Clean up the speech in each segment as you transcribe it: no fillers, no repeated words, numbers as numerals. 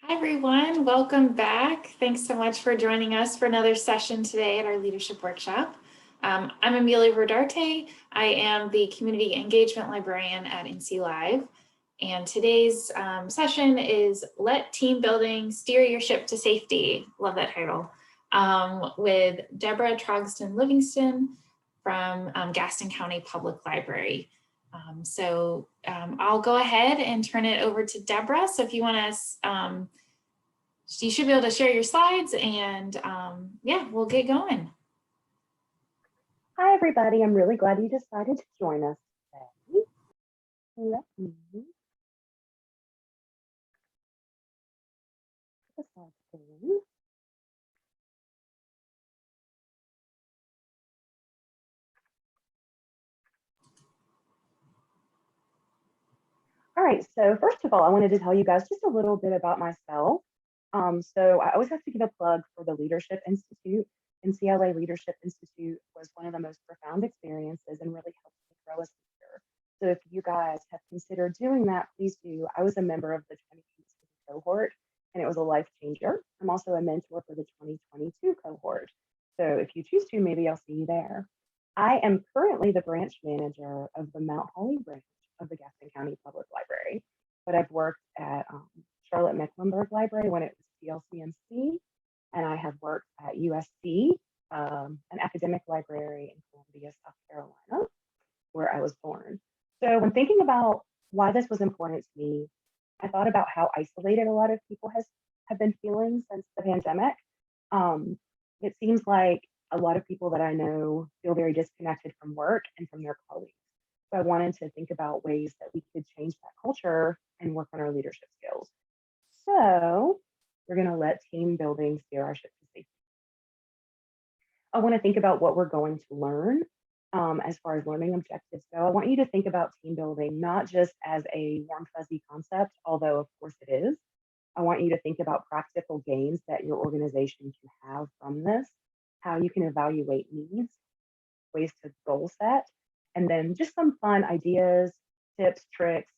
Hi, everyone. Welcome back. Thanks so much for joining us for another session today at our leadership workshop. I'm Amelia Verdarte. I am the Community Engagement Librarian at NC Live. And today's session is Let Team Building Steer Your Ship to Safety. Love that title. With Debra Trogdon-Livingston from Gaston County Public Library. I'll go ahead and turn it over to Debra. So if you want to, you should be able to share your slides and yeah, we'll get going. Hi, everybody. I'm really glad you decided to join us today. Let me put the slides in. All right, so first of all, I wanted to tell you guys just a little bit about myself. So I always have to give a plug for the Leadership Institute. NCLA Leadership Institute was one of the most profound experiences and really helped me grow as a leader. So if you guys have considered doing that, please do. I was a member of the 2018 cohort, and it was a life changer. I'm also a mentor for the 2022 cohort. So if you choose to, maybe I'll see you there. I am currently the branch manager of the Mount Holly branch of the Gaston County Public Library, but I've worked at Charlotte Mecklenburg Library when it was TLCMC, and I have worked at USC, an academic library in Columbia, South Carolina, where I was born. So when thinking about why this was important to me, I thought about how isolated a lot of people have been feeling since the pandemic. It seems like a lot of people that I know feel very disconnected from work and from their colleagues. So I wanted to think about ways that we could change that culture and work on our leadership skills. So we're going to let team building steer our ship to safety. I want to think about what we're going to learn as far as learning objectives go. I want you to think about team building not just as a warm, fuzzy concept, although of course it is. I want you to think about practical gains that your organization can have from this, how you can evaluate needs, ways to goal set, and then just some fun ideas, tips, tricks,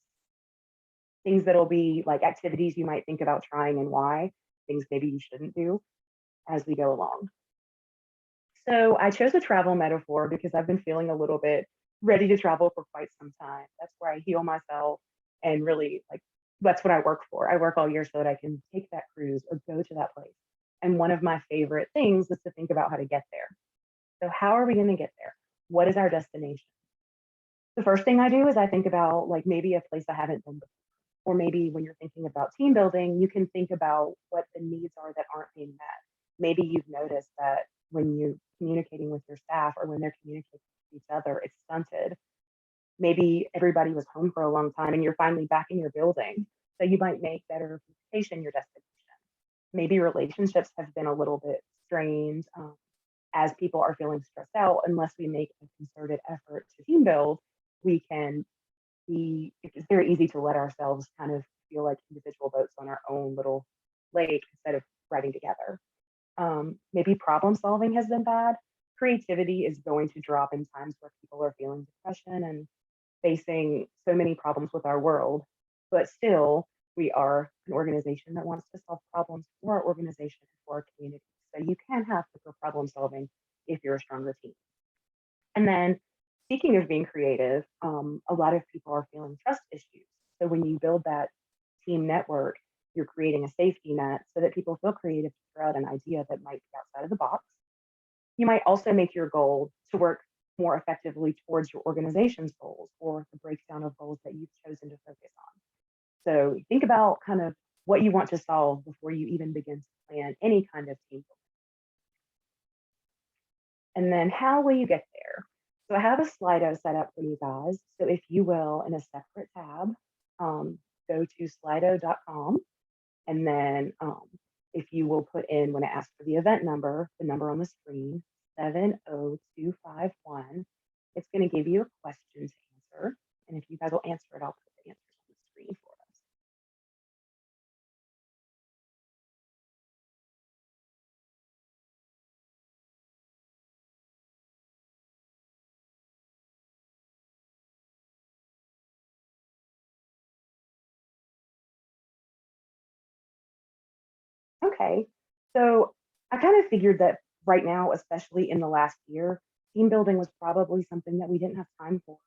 things that'll be like activities you might think about trying and why, things maybe you shouldn't do as we go along. So I chose a travel metaphor because I've been feeling a little bit ready to travel for quite some time. That's where I heal myself and really like that's what I work for. I work all year so that I can take that cruise or go to that place. And one of my favorite things is to think about how to get there. So how are we going to get there? What is our destination? The first thing I do is I think about like maybe a place I haven't been before. Or maybe when you're thinking about team building, you can think about what the needs are that aren't being met. Maybe you've noticed that when you're communicating with your staff or when they're communicating with each other, it's stunted. Maybe everybody was home for a long time and you're finally back in your building. So you might make better communication your destination. Maybe relationships have been a little bit strained as people are feeling stressed out. Unless we make a concerted effort to team build, it's very easy to let ourselves kind of feel like individual boats on our own little lake instead of riding together. Maybe problem solving has been bad. Creativity is going to drop in times where people are feeling depression and facing so many problems with our world. But still, we are an organization that wants to solve problems for our organization and for our community. So you can have quicker problem solving if you're a stronger team. And then speaking of being creative, a lot of people are feeling trust issues. So when you build that team network, you're creating a safety net so that people feel creative to throw out an idea that might be outside of the box. You might also make your goal to work more effectively towards your organization's goals or the breakdown of goals that you've chosen to focus on. So think about kind of what you want to solve before you even begin to plan any kind of team building. And then how will you get there? So I have a Slido set up for you guys. So if you will, in a separate tab, go to slido.com. And then if you will put in, when it asks for the event number, the number on the screen, 70251, it's going to give you a question to answer. And if you guys will answer it, I'll put the answers on the screen for us. Okay, so I kind of figured that right now, especially in the last year, team building was probably something that we didn't have time for.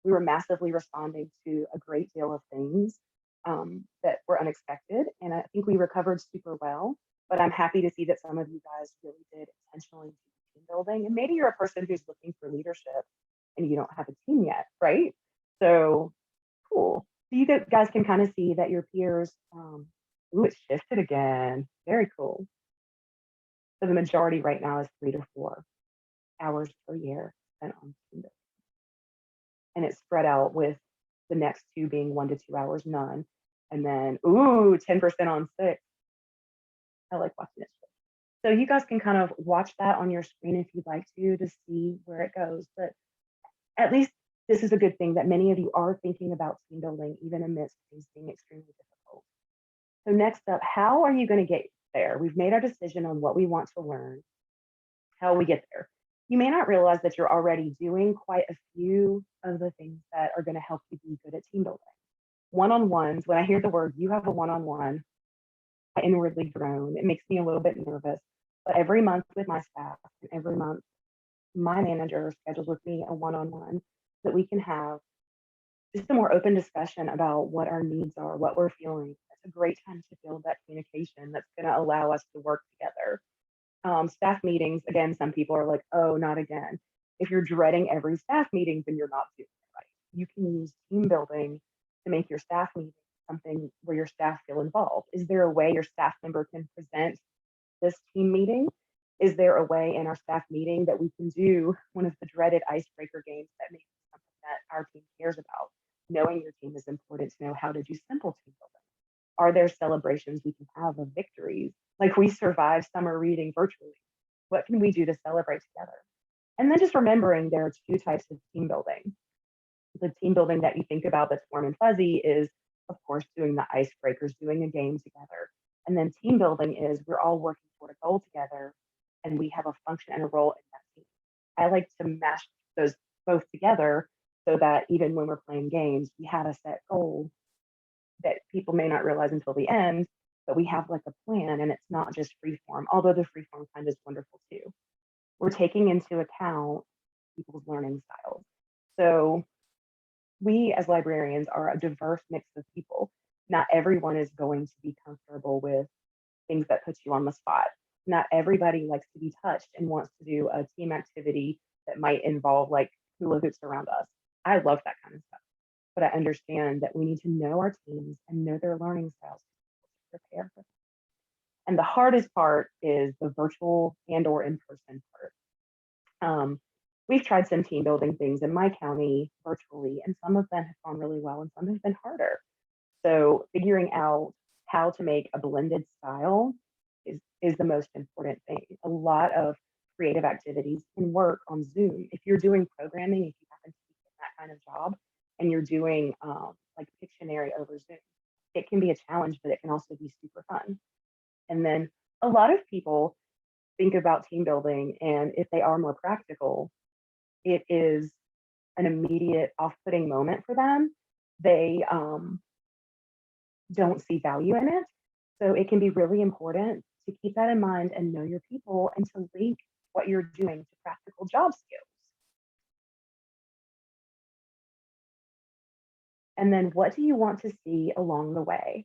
We were massively responding to a great deal of things that were unexpected, and I think we recovered super well. But I'm happy to see that some of you guys really did intentionally do team building, and maybe you're a person who's looking for leadership and you don't have a team yet, right? So cool. So you guys can kind of see that your peers, ooh, it shifted again. Very cool. So the majority right now is 3 to 4 hours per year spent on team building. And it's spread out with the next two being 1 to 2 hours, none. And then, ooh, 10% on 6. I like watching it. So you guys can kind of watch that on your screen if you'd like to see where it goes. But at least this is a good thing that many of you are thinking about team building, even amidst things being extremely difficult. So next up, how are you going to get there? We've made our decision on what we want to learn, how we get there. You may not realize that you're already doing quite a few of the things that are going to help you be good at team building. One-on-ones, when I hear the word, you have a one-on-one, I inwardly groan. It makes me a little bit nervous. But every month with my staff and every month, my manager schedules with me a one-on-one that we can have just a more open discussion about what our needs are, what we're feeling. It's a great time to build that communication that's going to allow us to work together. Staff meetings, again, some people are like, oh, not again. If you're dreading every staff meeting, then you're not doing it right. You can use team building to make your staff meeting something where your staff feel involved. Is there a way your staff member can present this team meeting? Is there a way in our staff meeting that we can do one of the dreaded icebreaker games that may be something that our team cares about? Knowing your team is important to know how to do simple team building. Are there celebrations we can have of victories? Like we survived summer reading virtually. What can we do to celebrate together? And then just remembering there are two types of team building. The team building that you think about that's warm and fuzzy is, of course, doing the icebreakers, doing a game together. And then team building is we're all working toward a goal together and we have a function and a role in that team. I like to mash those both together so that even when we're playing games, we have a set goal that people may not realize until the end, but we have like a plan and it's not just free form, although the free form kind is wonderful too. We're taking into account people's learning styles. So we as librarians are a diverse mix of people. Not everyone is going to be comfortable with things that put you on the spot. Not everybody likes to be touched and wants to do a team activity that might involve like hula hoops around us. I love that kind of stuff. But I understand that we need to know our teams and know their learning styles to prepare for them. And the hardest part is the virtual and or in-person part. We've tried some team building things in my county virtually, and some of them have gone really well and some have been harder. So figuring out how to make a blended style is the most important thing. A lot of creative activities can work on Zoom. If you're doing programming, if you happen to be in that kind of job, and you're doing like Pictionary over Zoom, it can be a challenge, but it can also be super fun. And then a lot of people think about team building, and if they are more practical, it is an immediate off-putting moment for them. They don't see value in it. So it can be really important to keep that in mind and know your people and to link what you're doing to practical job skills. And then what do you want to see along the way?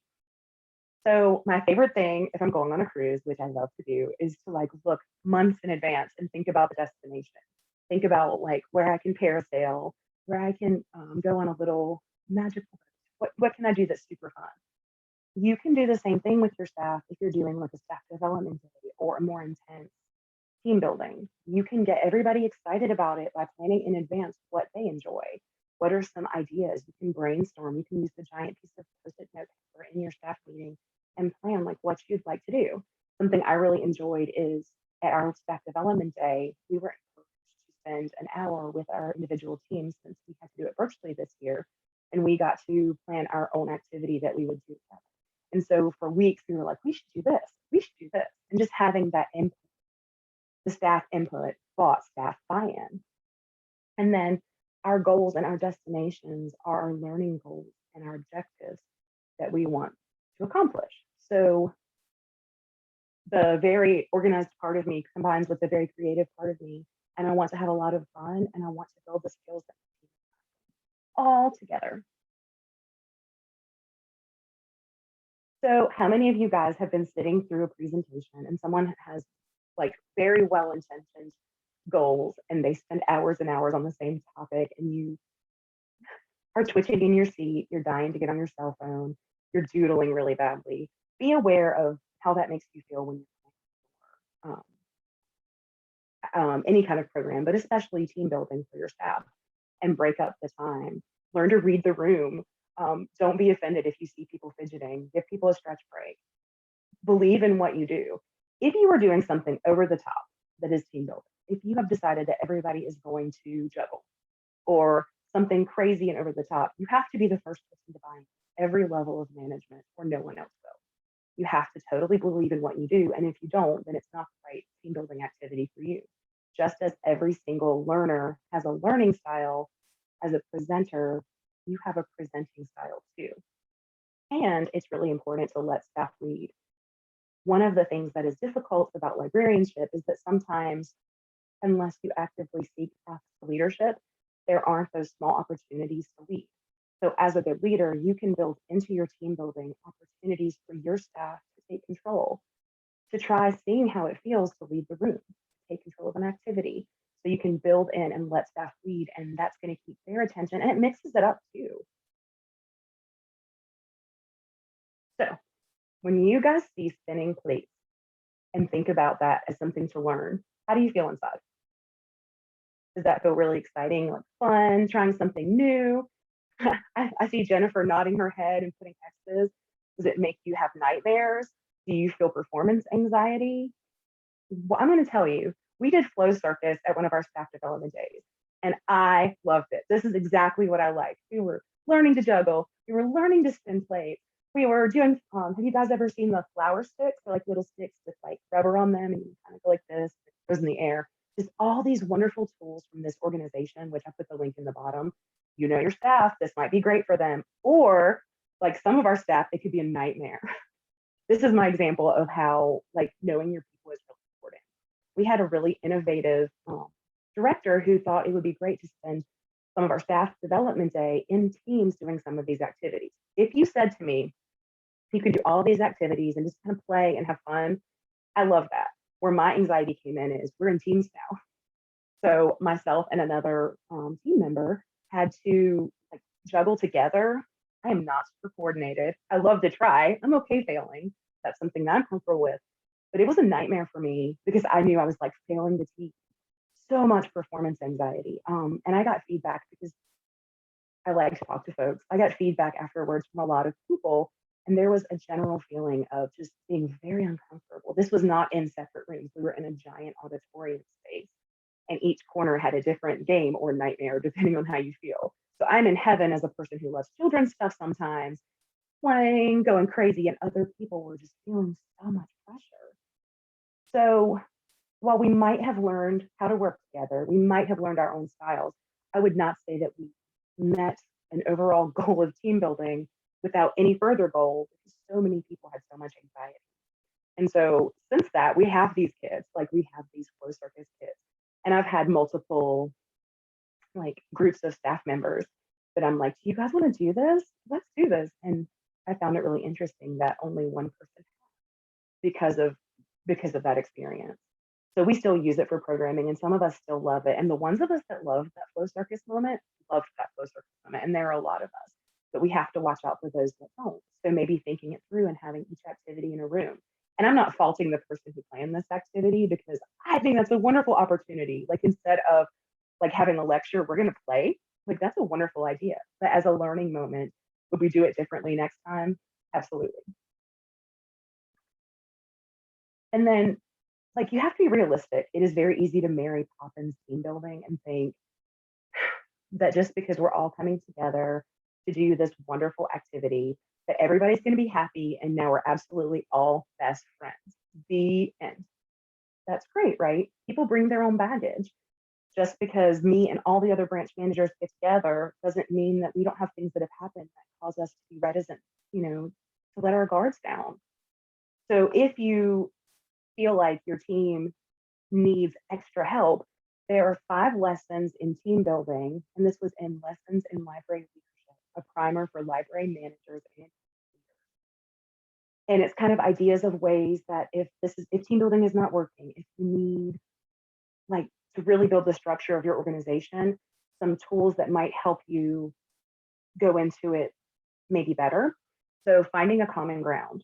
So my favorite thing, if I'm going on a cruise, which I love to do, is to like look months in advance and think about the destination. Think about like where I can parasail, where I can go on a little magical, what can I do that's super fun? You can do the same thing with your staff if you're doing like a staff development day or a more intense team building. You can get everybody excited about it by planning in advance what they enjoy. What are some ideas? You can brainstorm. You can use the giant piece of post-it note paper in your staff meeting and plan like what you'd like to do. Something I really enjoyed is at our staff development day, we were encouraged to spend an hour with our individual teams since we had to do it virtually this year. And we got to plan our own activity that we would do together. And so for weeks, we were like, we should do this, we should do this. And just having that input, the staff input, bought staff buy-in. And then our goals and our destinations are our learning goals and our objectives that we want to accomplish. So the very organized part of me combines with the very creative part of me, and I want to have a lot of fun, and I want to build the skills that all together. So how many of you guys have been sitting through a presentation and someone has like very well-intentioned goals and they spend hours and hours on the same topic and you are twitching in your seat, you're dying to get on your cell phone, you're doodling really badly? Be aware of how that makes you feel when you're any kind of program, but especially team building for your staff, and break up the time. Learn to read the room. Don't be offended if you see people fidgeting. Give people a stretch break. Believe in what you do. If you are doing something over the top that is team building, if you have decided that everybody is going to juggle or something crazy and over the top, you have to be the first person to buy every level of management or no one else will. You have to totally believe in what you do. And if you don't, then it's not the right team building activity for you. Just as every single learner has a learning style, as a presenter, you have a presenting style too. And it's really important to let staff lead. One of the things that is difficult about librarianship is that sometimes, unless you actively seek paths to leadership, there aren't those small opportunities to lead. So as a good leader, you can build into your team building opportunities for your staff to take control, to try seeing how it feels to lead the room, to take control of an activity. So you can build in and let staff lead, and that's going to keep their attention, and it mixes it up too. So when you guys see spinning plates and think about that as something to learn, how do you feel inside? Does that feel really exciting, like fun, trying something new? I see Jennifer nodding her head and putting X's. Does it make you have nightmares? Do you feel performance anxiety? Well, I'm going to tell you, we did flow circus at one of our staff development days, and I loved it. This is exactly what I like. We were learning to juggle. We were learning to spin plates. We were doing, have you guys ever seen the flower sticks? They're like little sticks with like rubber on them, and you kind of go like this, it goes in the air. Just all these wonderful tools from this organization, which I put the link in the bottom. You know your staff, this might be great for them. Or like some of our staff, it could be a nightmare. This is my example of how like knowing your people is really important. We had a really innovative director who thought it would be great to spend some of our staff development day in teams doing some of these activities. If you said to me, you could do all these activities and just kind of play and have fun, I love that. Where my anxiety came in is we're in teams now. So myself and another team member had to like juggle together. I am not super coordinated. I love to try. I'm okay failing. That's something that I'm comfortable with. But it was a nightmare for me because I knew I was like failing the team. So much performance anxiety. And I got feedback because I like to talk to folks. I got feedback afterwards from a lot of people, and there was a general feeling of just being very uncomfortable. This was not in separate rooms. We were in a giant auditorium space, and each corner had a different game or nightmare, depending on how you feel. So I'm in heaven as a person who loves children's stuff sometimes, playing, going crazy, and other people were just feeling so much pressure. So while we might have learned how to work together, we might have learned our own styles, I would not say that we met an overall goal of team building without any further goal, because so many people had so much anxiety. And so since that, we have these kids, like we have these flow circus kids. And I've had multiple like groups of staff members that I'm like, do you guys want to do this? Let's do this. And I found it really interesting that only one person because of that experience. So we still use it for programming, and some of us still love it. And the ones of us that love that flow circus moment, love that flow circus moment. And there are a lot of us, but we have to watch out for those that don't. So maybe thinking it through and having each activity in a room. And I'm not faulting the person who planned this activity, because I think that's a wonderful opportunity. Like instead of like having a lecture, we're going to play. Like that's a wonderful idea. But as a learning moment, would we do it differently next time? Absolutely. And then like you have to be realistic. It is very easy to marry Poppins team building and think that just because we're all coming together to do this wonderful activity, that everybody's going to be happy and now we're absolutely all best friends. The end. That's great, right? People bring their own baggage. Just because me and all the other branch managers get together doesn't mean that we don't have things that have happened that cause us to be reticent, to let our guards down. So if you feel like your team needs extra help, there are 5 lessons in team building, and this was in Lessons in Library Leadership, a primer for library managers and leaders. And it's kind of ideas of ways that if team building is not working, if you need like to really build the structure of your organization, some tools that might help you go into it maybe better. So finding a common ground.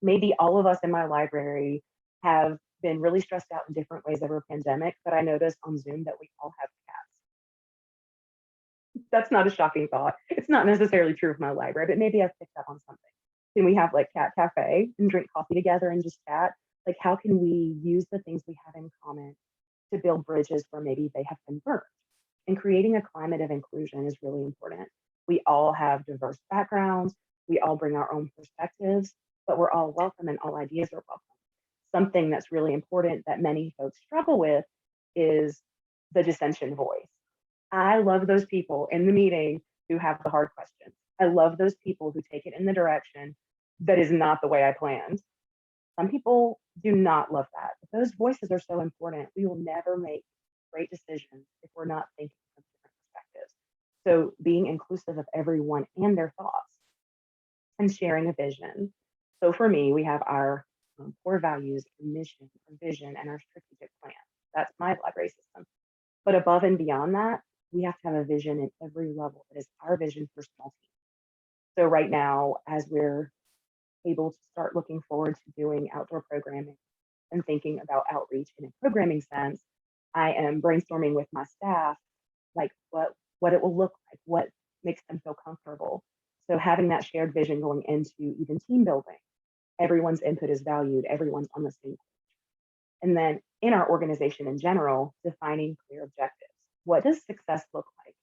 Maybe all of us in my library have been really stressed out in different ways over a pandemic, but I noticed on Zoom that we all have cats. That's not a shocking thought. It's not necessarily true of my library, but maybe I've picked up on something. Can we have like cat cafe and drink coffee together and just chat? Like, how can we use the things we have in common to build bridges where maybe they have been burnt? And creating a climate of inclusion is really important. We all have diverse backgrounds. We all bring our own perspectives, but we're all welcome and all ideas are welcome. Something that's really important that many folks struggle with is the dissension voice. I love those people in the meeting who have the hard questions. I love those people who take it in the direction that is not the way I planned. Some people do not love that, but those voices are so important. We will never make great decisions if we're not thinking from different perspectives. So being inclusive of everyone and their thoughts and sharing a vision. So for me, we have our core values, our mission, our vision, and our strategic plan. That's my library system. But above and beyond that, we have to have a vision at every level that is our vision for small teams. So right now, as we're able to start looking forward to doing outdoor programming and thinking about outreach in a programming sense, I am brainstorming with my staff, like what it will look like, what makes them feel comfortable. So having that shared vision going into even team building, everyone's input is valued, everyone's on the same page. And then in our organization in general, defining clear objectives. What does success look like?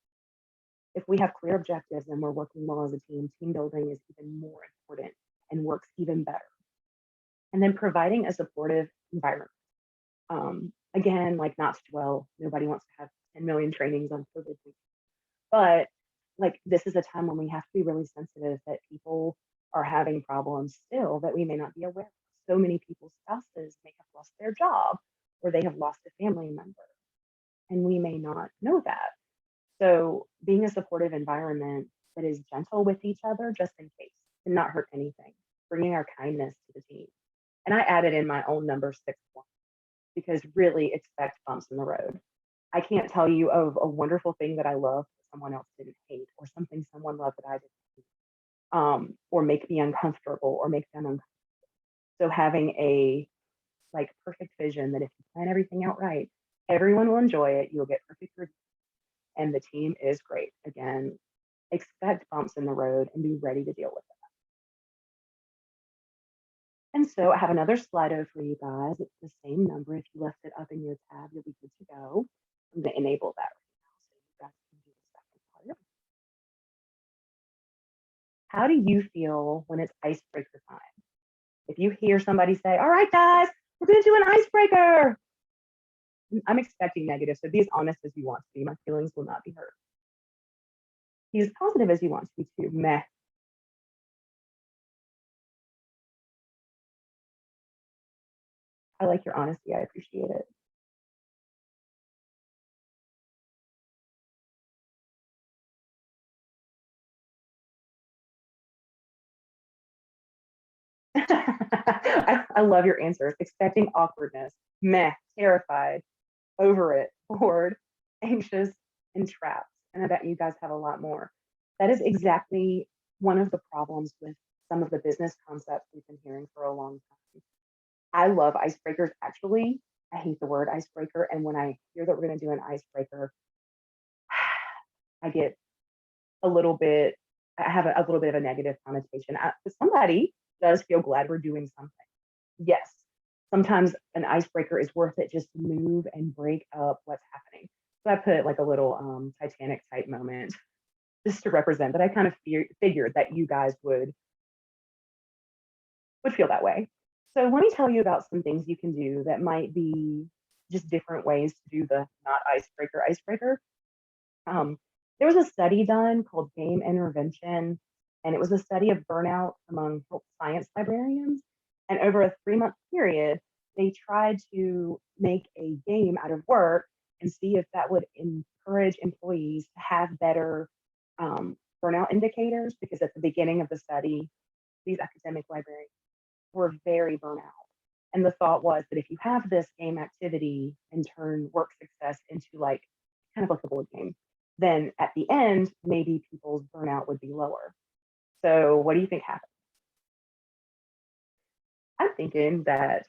If we have clear objectives and we're working well as a team, team building is even more important and works even better. And then providing a supportive environment. Again, like not to dwell, nobody wants to have 10 million trainings on COVID, but like this is a time when we have to be really sensitive that people are having problems still that we may not be aware of. So many people's spouses may have lost their job or they have lost a family member, and we may not know that. So being a supportive environment that is gentle with each other, just in case, and not hurt anything, bringing our kindness to the team. And I added in my own number 6 points because really expect bumps in the road. I can't tell you of a wonderful thing that I love that someone else didn't hate, or something someone loved that I didn't hate, or make me uncomfortable or make them uncomfortable. So having a like perfect vision that if you plan everything out right, everyone will enjoy it. You'll get perfect reviews, and the team is great. Again, expect bumps in the road and be ready to deal with them. And so I have another Slido for you guys. It's the same number. If you left it up in your tab, you'll be good to go. I'm going to enable that right now so you guys can do the second part. How do you feel when it's icebreaker time? If you hear somebody say, all right, guys, we're going to do an icebreaker. I'm expecting negative, so be as honest as you want to be. My feelings will not be hurt. Be as positive as you want to be too. Meh. I like your honesty. I appreciate it. I love your answers. Expecting awkwardness. Meh. Terrified. Over it. Bored. Anxious. And trapped. And I bet you guys have a lot more. That is exactly one of the problems with some of the business concepts we've been hearing for a long time. I love icebreakers. Actually, I hate the word icebreaker. And when I hear that we're going to do an icebreaker, I get a little bit, I have a little bit of a negative connotation. Somebody does feel glad we're doing something. Yes, sometimes an icebreaker is worth it just to move and break up what's happening. So I put like a little Titanic type moment just to represent that. I kind of figured that you guys would feel that way. So let me tell you about some things you can do that might be just different ways to do the not icebreaker. There was a study done called Game Intervention, and it was a study of burnout among science librarians. And over a 3-month period, they tried to make a game out of work and see if that would encourage employees to have better burnout indicators, because at the beginning of the study, these academic librarians were very burnt out. And the thought was that if you have this game activity and turn work success into like kind of like a board game, then at the end, maybe people's burnout would be lower. So what do you think happened? I'm thinking that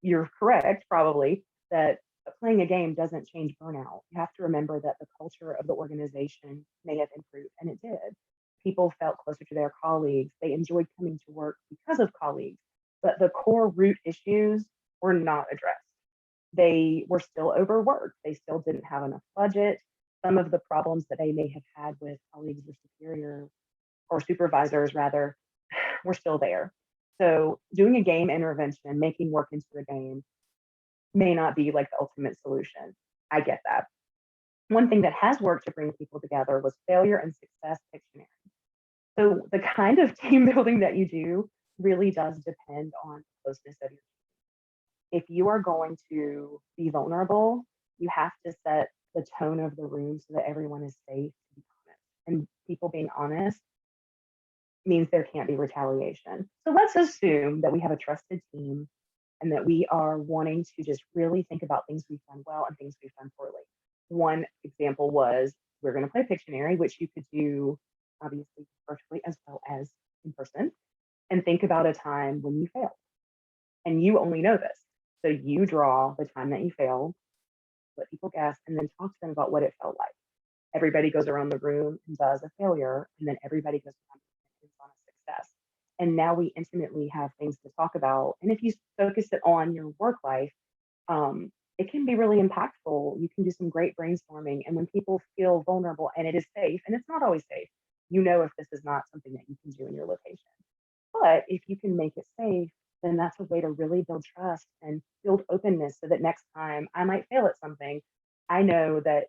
you're correct, probably, that playing a game doesn't change burnout. You have to remember that the culture of the organization may have improved, and it did. People felt closer to their colleagues. They enjoyed coming to work because of colleagues, but the core root issues were not addressed. They were still overworked. They still didn't have enough budget. Some of the problems that they may have had with colleagues or superior or supervisors, rather, were still there. So doing a game intervention, making work into a game, may not be like the ultimate solution. I get that. One thing that has worked to bring people together was failure and success Pictionary. So the kind of team building that you do really does depend on the closeness of your team. If you are going to be vulnerable, you have to set the tone of the room so that everyone is safe to be honest. And people being honest means there can't be retaliation. So let's assume that we have a trusted team and that we are wanting to just really think about things we've done well and things we've done poorly. One example was, we're going to play Pictionary, which you could do obviously virtually as well as in person, and think about a time when you failed. And you only know this. So you draw the time that you failed, let people guess, and then talk to them about what it felt like. Everybody goes around the room and does a failure, and then everybody goes around and ends on a success. And now we intimately have things to talk about. And if you focus it on your work life, it can be really impactful. You can do some great brainstorming. And when people feel vulnerable and it is safe, and it's not always safe, you know if this is not something that you can do in your location. But if you can make it safe, then that's a way to really build trust and build openness so that next time I might fail at something, I know that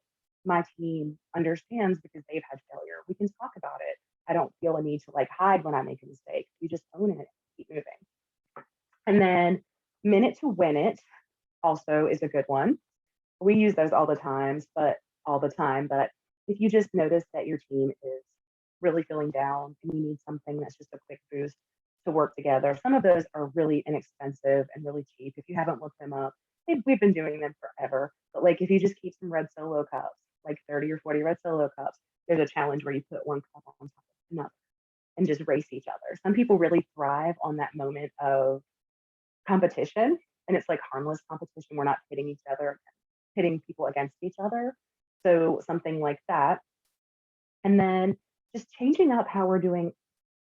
my team understands because they've had failure. We can talk about it. I don't feel a need to like hide when I make a mistake. You just own it and keep moving. And then minute to win it also is a good one. We use those all the time, but if you just notice that your team is really feeling down and you need something that's just a quick boost to work together, some of those are really inexpensive and really cheap. If you haven't looked them up, we've been doing them forever. But like if you just keep some red Solo cups, like 30 or 40 red Solo cups, there's a challenge where you put one cup on top of another and just race each other. Some people really thrive on that moment of competition, and it's like harmless competition. We're not hitting people against each other. So something like that. And then just changing up how we're doing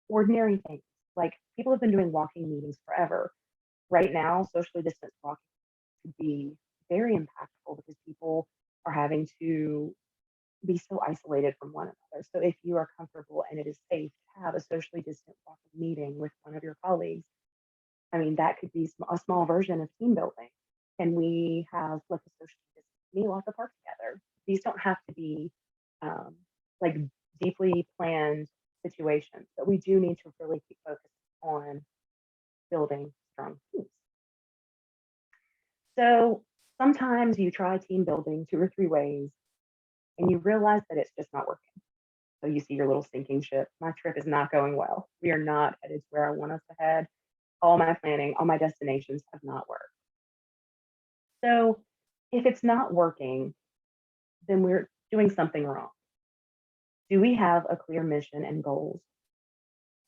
ordinary things. Like people have been doing walking meetings forever. Right now, socially distanced walking could be very impactful because people are having to be so isolated from one another. So if you are comfortable and it is safe to have a socially distant walking meeting with one of your colleagues, I mean, that could be a small version of team building. Can we have like a socially distant meal at the park together? These don't have to be like deeply planned situations, but we do need to really keep focused on building strong teams. So sometimes you try team building 2 or 3 ways and you realize that it's just not working. So you see your little sinking ship. My trip is not going well. We are not headed to where I want us to head. All my planning, all my destinations have not worked. So if it's not working, then we're doing something wrong. Do we have a clear mission and goals?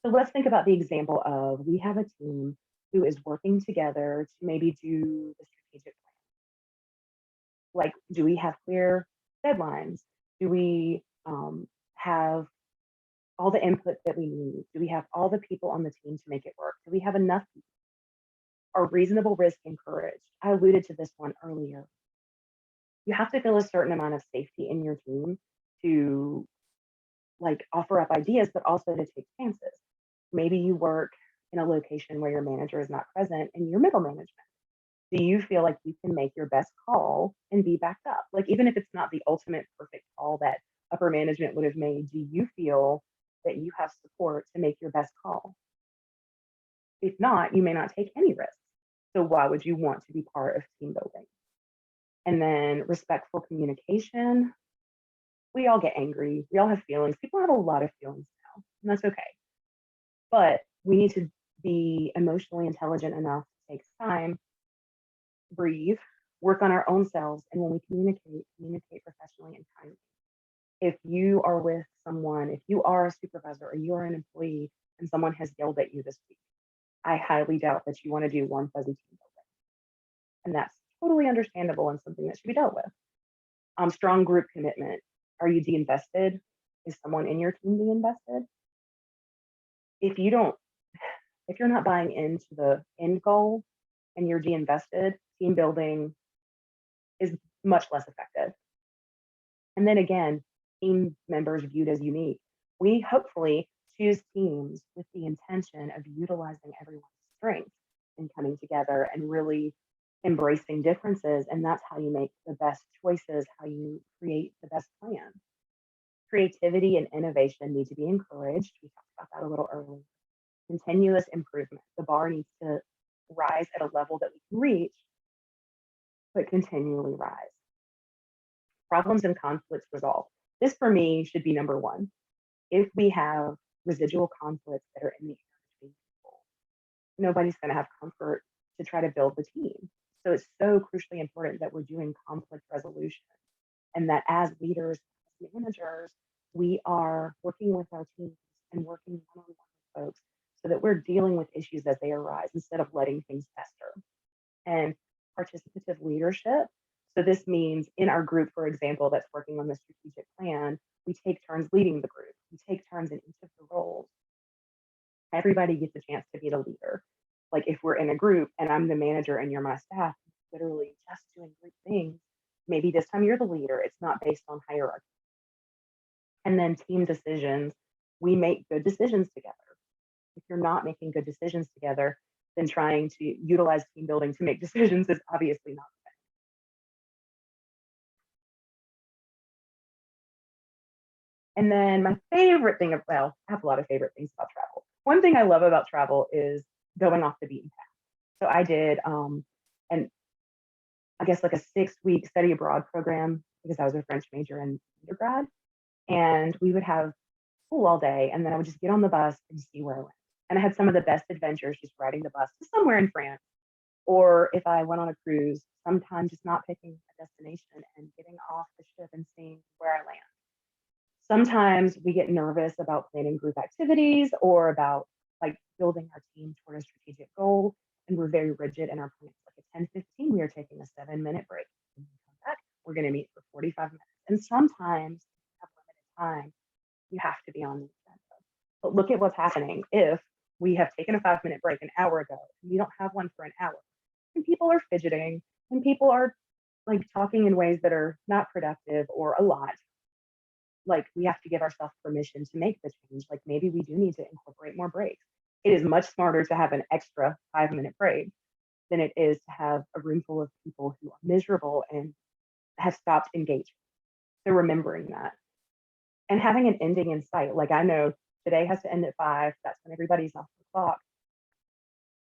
So let's think about the example of we have a team who is working together to maybe do the strategic plan. Like, do we have clear deadlines? Do we have all the input that we need? Do we have all the people on the team to make it work? Do we have enough people? Are reasonable risk encouraged? I alluded to this one earlier. You have to feel a certain amount of safety in your team to like offer up ideas, but also to take chances. Maybe you work in a location where your manager is not present and you're middle management. Do you feel like you can make your best call and be backed up? Like, even if it's not the ultimate perfect call that upper management would have made, do you feel that you have support to make your best call? If not, you may not take any risks. So why would you want to be part of team building? And then respectful communication. We all get angry. We all have feelings. People have a lot of feelings now, and that's okay. But we need to be emotionally intelligent enough to take time, breathe, work on our own selves, and when we communicate professionally and kindly. If you are with someone, if you are a supervisor or you are an employee and someone has yelled at you this week, I highly doubt that you want to do warm, fuzzy team building. And that's totally understandable and something that should be dealt with. Strong group commitment. Are you de-invested? Is someone in your team de-invested? If you're not buying into the end goal and you're de-invested, team building is much less effective. And then again, team members viewed as unique. We hopefully choose teams with the intention of utilizing everyone's strengths and coming together and really embracing differences. And that's how you make the best choices, how you create the best plan. Creativity and innovation need to be encouraged. We talked about that a little earlier. Continuous improvement. The bar needs to rise at a level that we can reach, but continually rise. Problems and conflicts resolved. This for me should be number one. If we have residual conflicts that are in the air between people, nobody's going to have comfort to try to build the team. So it's so crucially important that we're doing conflict resolution and that as leaders, as managers, we are working with our teams and working one-on-one with folks so that we're dealing with issues as they arise instead of letting things fester. And participative leadership. So this means in our group, for example, that's working on the strategic plan, we take turns leading the group. We take turns in each of the roles. Everybody gets a chance to be the leader. Like if we're in a group and I'm the manager and you're my staff, literally just doing great things. Maybe this time you're the leader. It's not based on hierarchy. And then team decisions. We make good decisions together. If you're not making good decisions together, then trying to utilize team building to make decisions is obviously not the And then my favorite thing I have a lot of favorite things about travel. One thing I love about travel is going off the beaten path. So I did, and I guess like a 6-week study abroad program because I was a French major in undergrad. And we would have school all day, and then I would just get on the bus and see where I went. And I had some of the best adventures just riding the bus to somewhere in France. Or if I went on a cruise, sometimes just not picking a destination and getting off the ship and seeing where I land. Sometimes we get nervous about planning group activities or about like building our team toward a strategic goal, and we're very rigid in our plans. Like at 10:15, we are taking a 7-minute break. When we come back, we're going to meet for 45 minutes. And sometimes if you have limited time, you have to be on the agenda. But look at what's happening if we have taken a 5-minute break an hour ago and we don't have one for an hour. And people are fidgeting and people are like talking in ways that are not productive or a lot. Like we have to give ourselves permission to make the change. Like maybe we do need to incorporate more breaks. It is much smarter to have an extra 5-minute break than it is to have a room full of people who are miserable and have stopped engaging. So remembering that and having an ending in sight. Like I know today has to end at 5. That's when everybody's off the clock.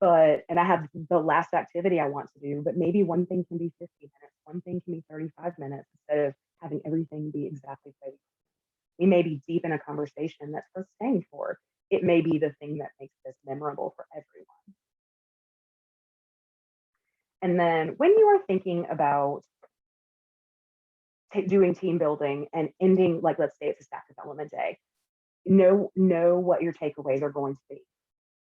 And I have the last activity I want to do, but maybe one thing can be 50 minutes, one thing can be 35 minutes instead of having everything be exactly ready. We may be deep in a conversation that's worth staying for. It may be the thing that makes this memorable for everyone. And then when you are thinking about doing team building and ending, like let's say it's a staff development day, know what your takeaways are going to be.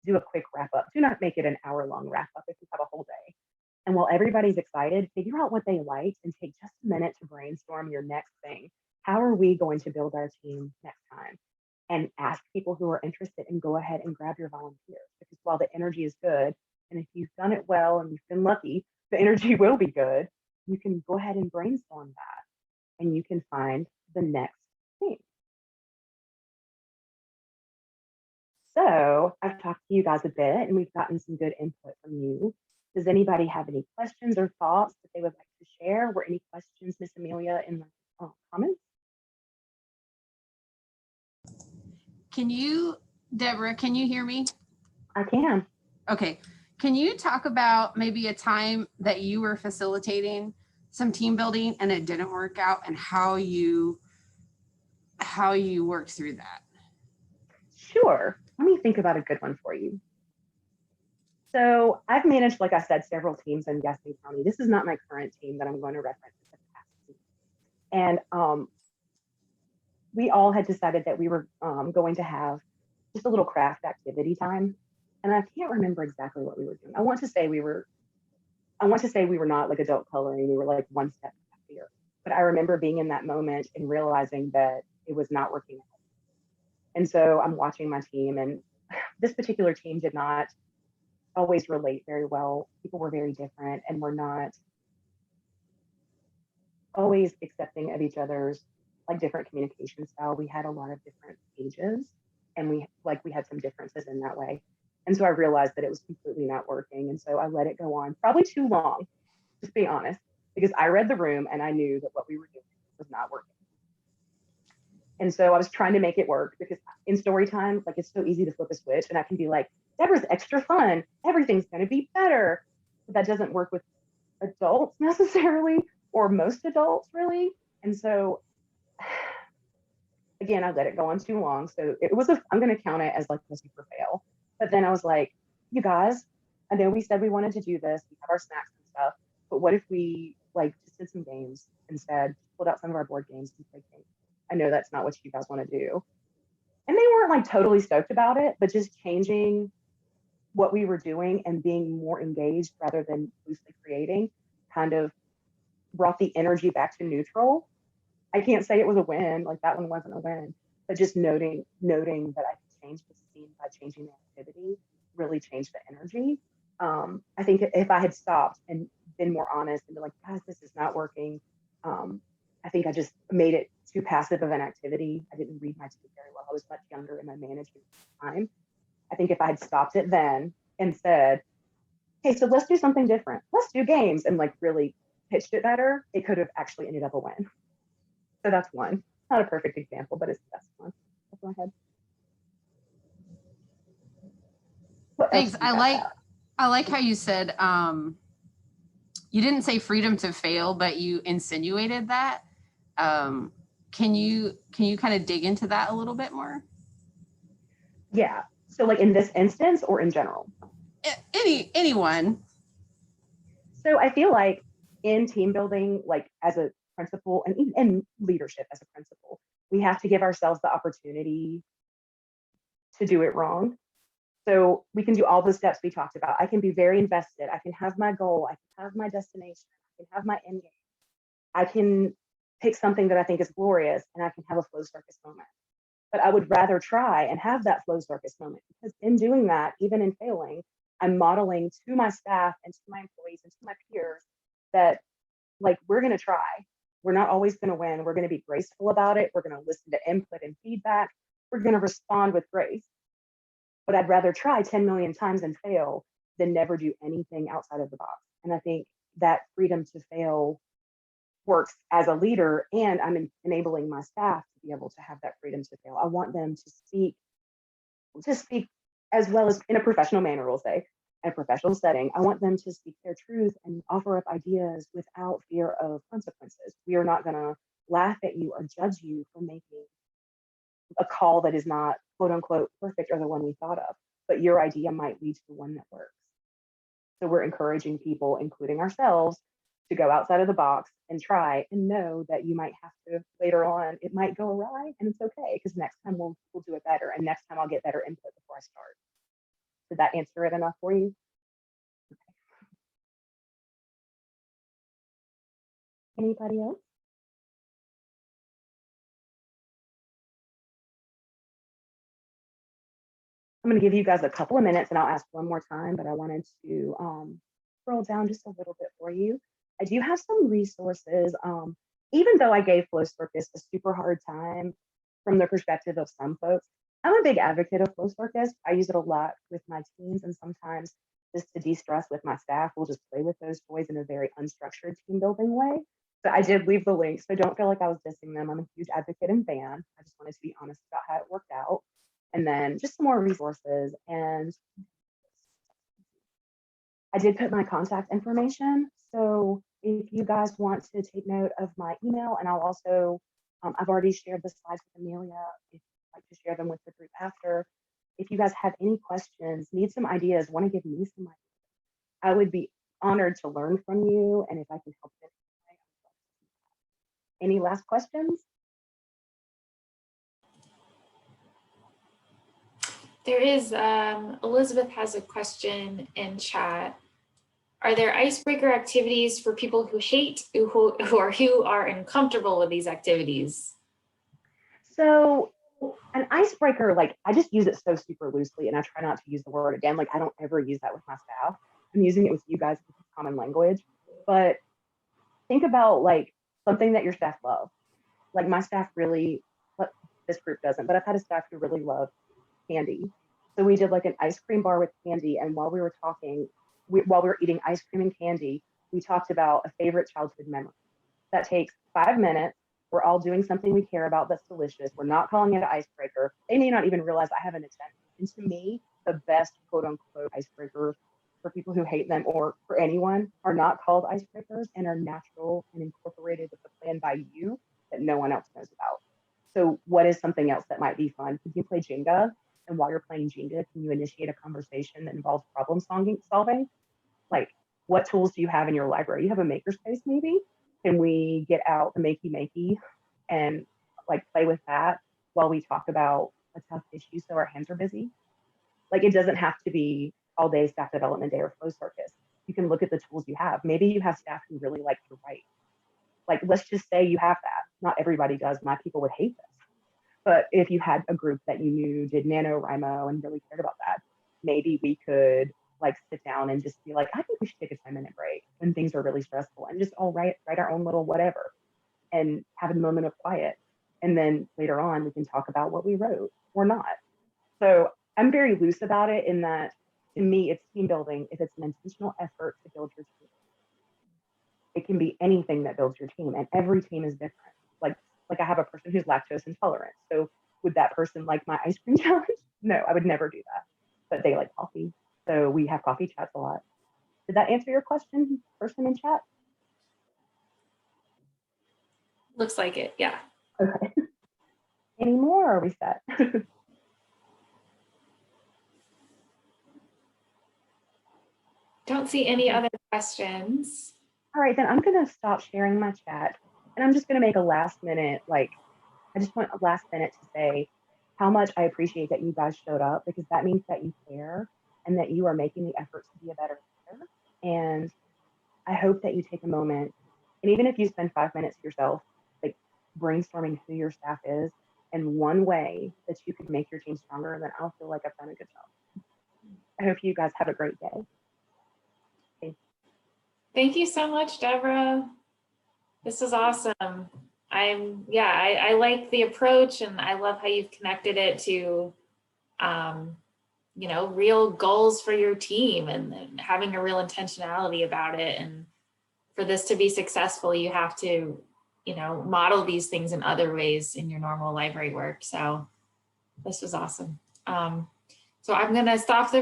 Do a quick wrap up. Do not make it an hour-long wrap up if you have a whole day. And while everybody's excited, figure out what they liked and take just a minute to brainstorm your next thing. How are we going to build our team next time? And ask people who are interested and go ahead and grab your volunteers. Because while the energy is good, and if you've done it well and you've been lucky, the energy will be good, you can go ahead and brainstorm that and you can find the next thing. So I've talked to you guys a bit and we've gotten some good input from you. Does anybody have any questions or thoughts that they would like to share? Were any questions, Miss Amelia, in the comments? Deborah, can you hear me? I can. Okay. can you talk about maybe a time that you were facilitating some team building and it didn't work out, and how you worked through that? Sure. Let me think about a good one for you. So I've managed, like I said, several teams in Gaston County. This is not my current team that I'm going to reference. And we all had decided that we were going to have just a little craft activity time. And I can't remember exactly what we were doing. I want to say we were not like adult coloring. We were like one step happier. But I remember being in that moment and realizing that it was not working out. And so I'm watching my team, and this particular team did not always relate very well. People were very different and were not always accepting of each other's like different communication style. We had a lot of different ages, and we had some differences in that way. And so I realized that it was completely not working. And so I let it go on probably too long, just being honest, because I read the room and I knew that what we were doing was not working. And so I was trying to make it work, because in story time, like, it's so easy to flip a switch and I can be like, Debra's extra fun, everything's going to be better. But that doesn't work with adults necessarily, or most adults really. And so again, I let it go on too long. So I'm going to count it as like a super fail. But then I was like, you guys, I know we said we wanted to do this. We have our snacks and stuff, but what if we like just did some games instead, pulled out some of our board games and played games? I know that's not what you guys want to do. And they weren't like totally stoked about it, but just changing what we were doing and being more engaged rather than loosely creating kind of brought the energy back to neutral. I can't say it was a win, like that one wasn't a win, but just noting that I could change the scene by changing the activity really changed the energy. I think if I had stopped and been more honest and been like, guys, this is not working, I think I just made it too passive of an activity. I didn't read my team very well. I was much younger in my management time. I think if I had stopped it then and said, hey, so let's do something different. Let's do games, and like really pitched it better, it could have actually ended up a win. So that's one. Not a perfect example, but it's the best one. That's my head. Thanks. I like how you said you didn't say freedom to fail, but you insinuated that. Can you kind of dig into that a little bit more? Yeah. So like in this instance or in general? Anyone. So I feel like in team building, like as a principal, and even in leadership as a principal, we have to give ourselves the opportunity to do it wrong. So we can do all the steps we talked about. I can be very invested. I can have my goal. I can have my destination. I can have my end game. I can pick something that I think is glorious, and I can have a flow circus moment. But I would rather try and have that flow circus moment, because in doing that, even in failing, I'm modeling to my staff and to my employees and to my peers that like, we're going to try. We're not always going to win. We're going to be graceful about it. We're going to listen to input and feedback. We're going to respond with grace. But I'd rather try 10 million times and fail than never do anything outside of the box. And I think that freedom to fail works as a leader, and I'm enabling my staff to be able to have that freedom to fail. I want them to speak as well as in a professional manner, we'll say, in a professional setting. I want them to speak their truth and offer up ideas without fear of consequences. We are not going to laugh at you or judge you for making a call that is not quote unquote perfect or the one we thought of, but your idea might lead to the one that works. So we're encouraging people, including ourselves, to go outside of the box and try, and know that you might have to later on, it might go awry, and it's okay, because next time we'll do it better, and next time I'll get better input before I start. Did that answer it enough for you? Okay. Anybody else? I'm going to give you guys a couple of minutes and I'll ask one more time, but I wanted to scroll down just a little bit for you. I do have some resources. Even though I gave Flow Circus a super hard time from the perspective of some folks, I'm a big advocate of Flow Circus. I use it a lot with my teams, and sometimes just to de-stress with my staff, we'll just play with those toys in a very unstructured team building way. So I did leave the link, so don't feel like I was dissing them. I'm a huge advocate and fan. I just wanted to be honest about how it worked out. And then just some more resources. And I did put my contact information. So if you guys want to take note of my email, and I'll also, I've already shared the slides with Amelia, if you'd like to share them with the group after. If you guys have any questions, need some ideas, want to give me some ideas, I would be honored to learn from you. And if I can help in any last questions? There is, Elizabeth has a question in chat. Are there icebreaker activities for people who hate, who are uncomfortable with these activities? So an icebreaker, like I just use it so super loosely, and I try not to use the word again. Like I don't ever use that with my staff. I'm using it with you guys because it's common language. But think about like something that your staff love. Like my staff really, but this group doesn't, but I've had a staff who really love candy. So we did like an ice cream bar with candy. And while we were talking, while we were eating ice cream and candy, we talked about a favorite childhood memory. That takes 5 minutes. We're all doing something we care about that's delicious. We're not calling it an icebreaker. They may not even realize I have an intent. And to me, the best quote unquote icebreakers for people who hate them or for anyone are not called icebreakers and are natural and incorporated with the plan by you that no one else knows about. So what is something else that might be fun? Could you play Jenga? And while you're playing Jenga, can you initiate a conversation that involves problem solving? Like, what tools do you have in your library? You have a makerspace maybe? Can we get out the makey and like play with that while we talk about a tough issue so our hands are busy? Like it doesn't have to be all day staff development day or flow circus. You can look at the tools you have. Maybe you have staff who really like to write. Like, let's just say you have that. Not everybody does. My people would hate this. But if you had a group that you knew did NaNoWriMo and really cared about that, maybe we could like sit down and just be like, I think we should take a 10-minute break when things are really stressful and just all write our own little whatever and have a moment of quiet. And then later on, we can talk about what we wrote or not. So I'm very loose about it in that to me, it's team building if it's an intentional effort to build your team. It can be anything that builds your team, and every team is different. Like I have a person who's lactose intolerant. So would that person like my ice cream challenge? No, I would never do that. But they like coffee. So we have coffee chats a lot. Did that answer your question, person in chat? Looks like it, yeah. Okay. Any more? Or are we set? Don't see any other questions. All right, then I'm going to stop sharing my chat. And I'm just going to make a last minute, like, I just want a last minute to say how much I appreciate that you guys showed up, because that means that you care and that you are making the effort to be a better leader. And I hope that you take a moment, and even if you spend 5 minutes yourself, like brainstorming who your staff is and one way that you could make your team stronger, then I'll feel like I've done a good job. I hope you guys have a great day. Thank you so much, Deborah. This is awesome. I like the approach, and I love how you've connected it to, you know, real goals for your team and having a real intentionality about it. And for this to be successful, you have to, you know, model these things in other ways in your normal library work. So this was awesome. So I'm going to stop the